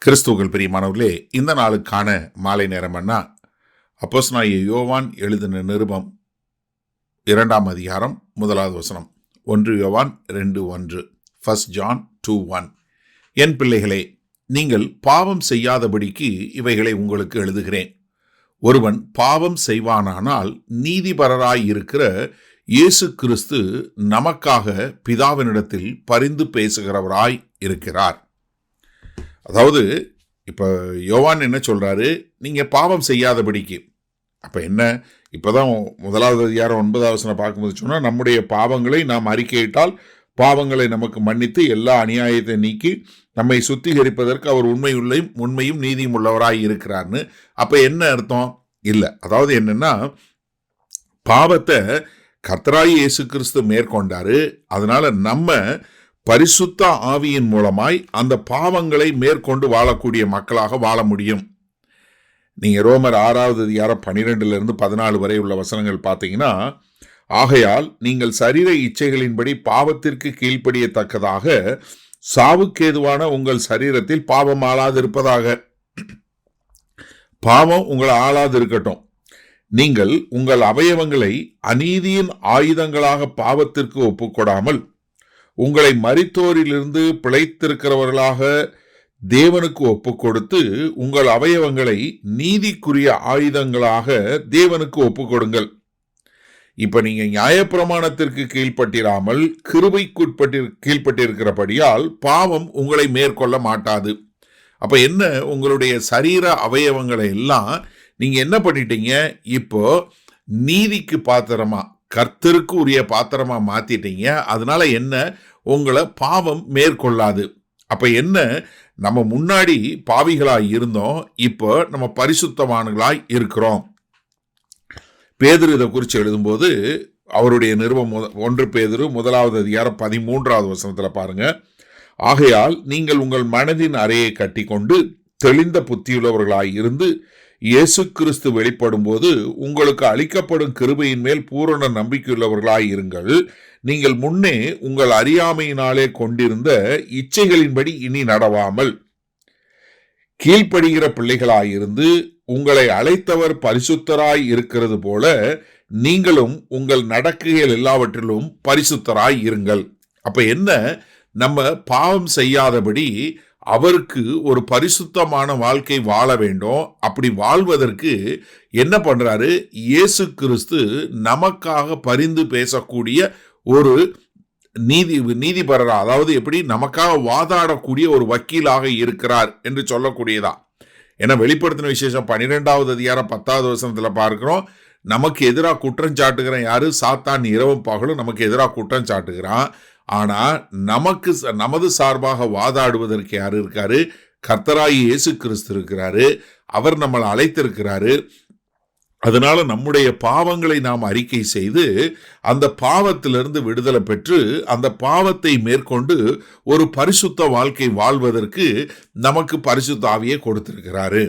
கிறிஸ்துவுக்குள் பிரியமானவர்களே, இந்த நாளுக்கான மாலை நேரம்னா அப்போஸ்தலனாகிய யோவான் எழுதின நிருபம் 2ஆம் அதிகாரம் 1வது வசனம். 1 யோவான் 2:1. 1 ஜான் 2:1. என் பிள்ளைகளே, நீங்கள் பாவம் செய்யாதபடிக்கு இவைகளை உங்களுக்கு எழுதுகிறேன். ஒருவன் பாவம் செய்வானானால் நீதிபரராயிருக்கிற இயேசு கிறிஸ்து நமக்காக பிதாவினிடத்தில் பரிந்து பேசுகிறவராய் இருக்கிறார். அதாவது இப்போ யோவான் என்ன சொல்றாரு, நீங்க பாவம் செய்யாதபடிக்கு. அப்ப என்ன, இப்பதான் 1வது அதிகாரம் 9வது வசனம் பார்க்கும்போது சொன்னா, நம்முடைய பாவங்களை நாம் அறிக்கையிட்டால் பாவங்களை நமக்கு மன்னித்து எல்லா அநியாயத்தை நீக்கி நம்மை சுத்திகரிப்பதற்கு அவர் உண்மையும் நீதியும் உள்ளவராய் இருக்கிறார்னு. அப்ப என்ன அர்த்தம்? இல்ல, அதாவது என்னன்னா, பாவத்தை கர்த்தராகிய இயேசு கிறிஸ்து மேற்கொண்டாரு. அதனால நம்ம பரிசுத்த ஆவியின் மூலமாய் அந்த பாவங்களை மேற்கொண்டு வாழக்கூடிய மக்களாக வாழ முடியும். நீங்க ரோமர் 6வது அதிகாரம் 12 14 வரை உள்ள வசனங்கள் பார்த்தீங்கன்னா, ஆகையால் நீங்கள் சரீர இச்சைகளின்படி பாவத்திற்கு கீழ்ப்படியத்தக்கதாக சாவுக்கேதுவான உங்கள் சரீரத்தில் பாவம் ஆளாதிருப்பதாக. பாவம் உங்களை ஆளாதிருக்கட்டும். நீங்கள் உங்கள் அவயவங்களை அநீதியின் ஆயுதங்களாக பாவத்திற்கு ஒப்புக்கொடாமல் உங்களை மரித்தோரிலிருந்து பிழைத்திருக்கிறவர்களாக தேவனுக்கு ஒப்பு கொடுத்து உங்கள் அவயவங்களை நீதிக்குரிய ஆயுதங்களாக தேவனுக்கு ஒப்பு கொடுங்கள். இப்ப நீங்க நியாயப்பிரமாணத்திற்கு கீழ்ப்பட்டிராமல் கீழ்ப்பட்டிருக்கிறபடியால் பாவம் உங்களை மேற்கொள்ள மாட்டாது. அப்ப என்ன, உங்களுடைய சரீர அவயவங்களை எல்லாம் நீங்க என்ன பண்ணிட்டீங்க, இப்போ நீதிக்கு பாத்திரமா, கர்த்தருக்கு உரிய பாத்திரமா மாத்திட்டீங்க. அதனால என்ன, உங்களை பாவம் மேற்கொள்ளாது. அப்ப என்ன, நம்ம முன்னாடி பாவிகளாய் இருந்தோம், இப்போ நம்ம பரிசுத்தவான்களாய் இருக்கிறோம். பேதுரு இதை குறித்து எழுதும்போது அவருடைய நிருபம் 1 பேதுரு 1வது அதிகாரம் 13வது வசனத்துல பாருங்க, ஆகையால் நீங்கள் உங்கள் மனதின் அறையை கட்டி கொண்டு தெளிந்த புத்தியுள்ளவர்களாய் இருந்து இயேசு கிறிஸ்து வெளிப்படும் போது உங்களுக்கு அளிக்கப்படும் கிருபையின் மேல் பூரண நம்பிக்கையுள்ளவர்களாய் இருங்கள். நீங்கள் முன்னே உங்கள் அறியாமையினாலே கொண்டிருந்த இச்சைகளின்படி இனி நடவாமல் கீழ்ப்படுகிற பிள்ளைகளாயிருந்து உங்களை அழைத்தவர் பரிசுத்தராய் இருக்கிறது போல நீங்களும் உங்கள் நடக்கைகள் எல்லாவற்றிலும் பரிசுத்தராய் இருங்கள். அப்ப என்ன, நம்ம பாவம் செய்யாதபடி அவருக்கு ஒரு பரிசுத்தமான வாழ்க்கை வாழ வேண்டும். அப்படி வாழ்வதற்கு என்ன பண்றாரு, இயேசு கிறிஸ்து நமக்காக பரிந்து பேசக்கூடிய ஒரு நீதிபரரா, அதாவது எப்படி நமக்காக வாதாடக்கூடிய ஒரு வக்கீலாக இருக்கிறார் என்று சொல்லக்கூடியதா. ஏன்னா வெளிப்படுத்தின விசேஷம் 12வது அதிகாரம் 10வது வசனத்துல பார்க்கிறோம், நமக்கு எதிராக குற்றம் சாட்டுகிறான் யாரு, சாத்தான் இரவும் பகலும் நமக்கு எதிராக குற்றம் சாட்டுகிறான். ஆனா நமது சார்பாக வாதாடுவதற்கு யாரு இருக்காரு, கர்த்தராகிய இயேசு கிறிஸ்து இருக்கிறாரு. அவர் நம்மளை அழைத்திருக்கிறாரு. அதனால நம்முடைய பாவங்களை நாம் அறிக்கை செய்து அந்த பாவத்திலிருந்து விடுதலை பெற்று அந்த பாவத்தை மேற்கொண்டு ஒரு பரிசுத்த வாழ்க்கை வாழ்வதற்கு நமக்கு பரிசுத்த ஆவியை கொடுத்திருக்கிறாரு.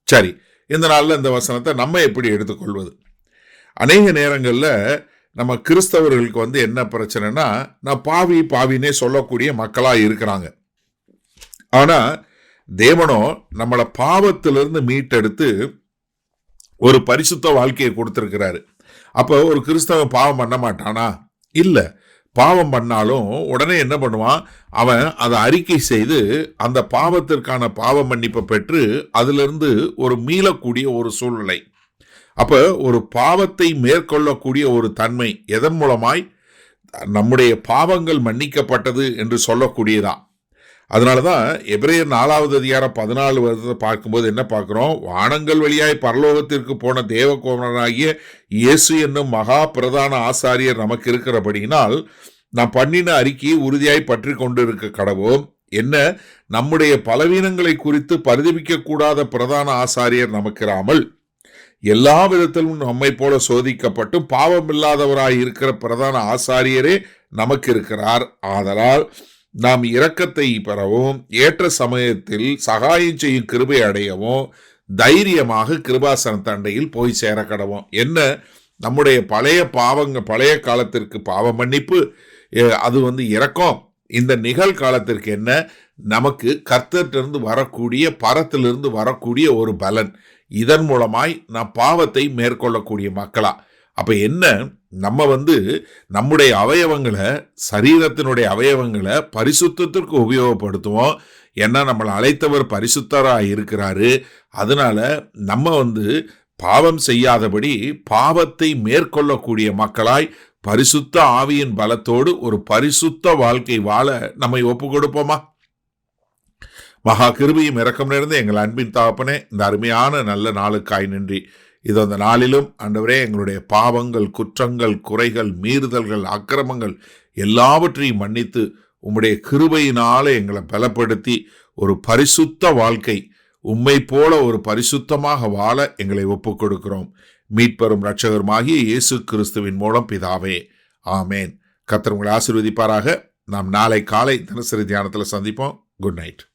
சரி, இந்த நாள்ல இந்த வசனத்தை நம்ம எப்படி எடுத்துக்கொள்வது? அநேக நேரங்கள்ல நம்ம கிறிஸ்தவர்களுக்கு என்ன பிரச்சனைனா, நான் பாவினே சொல்லக்கூடிய மக்களா இருக்கிறாங்க. ஆனா தேவனோ நம்மளை பாவத்திலிருந்து மீட்டெடுத்து ஒரு பரிசுத்த வாழ்க்கையை கொடுத்திருக்கிறாரு. அப்போ ஒரு கிறிஸ்தவன் பாவம் பண்ண மாட்டானா? இல்ல, பாவம் பண்ணாலும் உடனே என்ன பண்ணுவான், அவன் அதை அறிக்கை செய்து அந்த பாவத்திற்கான பாவ மன்னிப்பை பெற்று அதிலிருந்து ஒரு மீளக்கூடிய ஒரு சூழ்நிலை. அப்ப ஒரு பாவத்தை மேற்கொள்ளக்கூடிய ஒரு தன்மை எதன் மூலமாய், நம்முடைய பாவங்கள் மன்னிக்கப்பட்டது என்று சொல்லக்கூடியதா. அதனாலதான் எபிரேயர் 4வது அதிகாரம் 14 வருஷத்தை பார்க்கும்போது என்ன பார்க்கிறோம், வானங்கள் வழியாய் பரலோகத்திற்கு போன தேவகுமாரனாகிய இயேசு என்னும் மகா பிரதான ஆசாரியர் நமக்கு இருக்கிறபடியினால் நாம் பண்ணின அறிக்கையை உறுதியாய் பற்றி கொண்டு இருக்க கடவோம். என்ன, நம்முடைய பலவீனங்களை குறித்து பரிதபிக்க கூடாத பிரதான ஆசாரியர் நமக்கிறாமல் எல்லா விதத்திலும் நம்மை போல சோதிக்கப்பட்டு பாவம் இல்லாதவராய் இருக்கிற பிரதான ஆசாரியரே நமக்கு இருக்கிறார். ஆதலால் நாம் இரக்கத்தை பெறவும் ஏற்ற சமயத்தில் சகாயம் செய்யும் கிருபை அடையவும் தைரியமாக கிருபாசன தண்டையில் போய் சேர கடவோம். என்ன, நம்முடைய பழைய காலத்திற்கு பாவ மன்னிப்பு, அது இரக்கம், இந்த நிகழ்காலத்திற்கு என்ன? நமக்கு கர்த்தரிலிருந்து வரக்கூடிய, பரத்திலிருந்து வரக்கூடிய ஒரு பலன். இதன் மூலமாய் நாம் பாவத்தை மேற்கொள்ளக்கூடிய மக்களா. அப்ப என்ன, நம்ம நம்முடைய அவயவங்களை, சரீரத்தினுடைய அவயவங்களை பரிசுத்தத்திற்கு உபயோகப்படுத்துவோம். ஏன்னா நம்மளை அழைத்தவர் பரிசுத்தராய் இருக்கிறாரு. அதனால நம்ம பாவம் செய்யாதபடி பாவத்தை மேற்கொள்ளக்கூடிய மக்களாய் பரிசுத்த ஆவியின் பலத்தோடு ஒரு பரிசுத்த வாழ்க்கை வாழ நம்மை ஒப்பு கொடுப்போமா? மகா கிருபையும் இரக்கம் நிறைந்த எங்கள் அன்பின் தகப்பனே, இந்த அருமையான நல்ல நாளுக்காய் நன்றி. இது அந்த நாளிலும் ஆண்டவரே, எங்களுடைய பாவங்கள், குற்றங்கள், குறைகள், மீறுதல்கள், அக்கிரமங்கள் எல்லாவற்றையும் மன்னித்து உம்முடைய கிருபையினால எங்களை பலப்படுத்தி ஒரு பரிசுத்த வாழ்க்கை, உம்மை போல ஒரு பரிசுத்தமாக வாழ எங்களை ஒப்புக் கொடுக்கிறோம். மீட்பெரும் இரட்சகருமாகிய இயேசு கிறிஸ்துவின் மூலம் பிதாவே, ஆமேன். கர்த்தர் உங்களை ஆசீர்வதிப்பாராக. நாம் நாளை காலை தினசரி தியானத்தில் சந்திப்போம். Good night.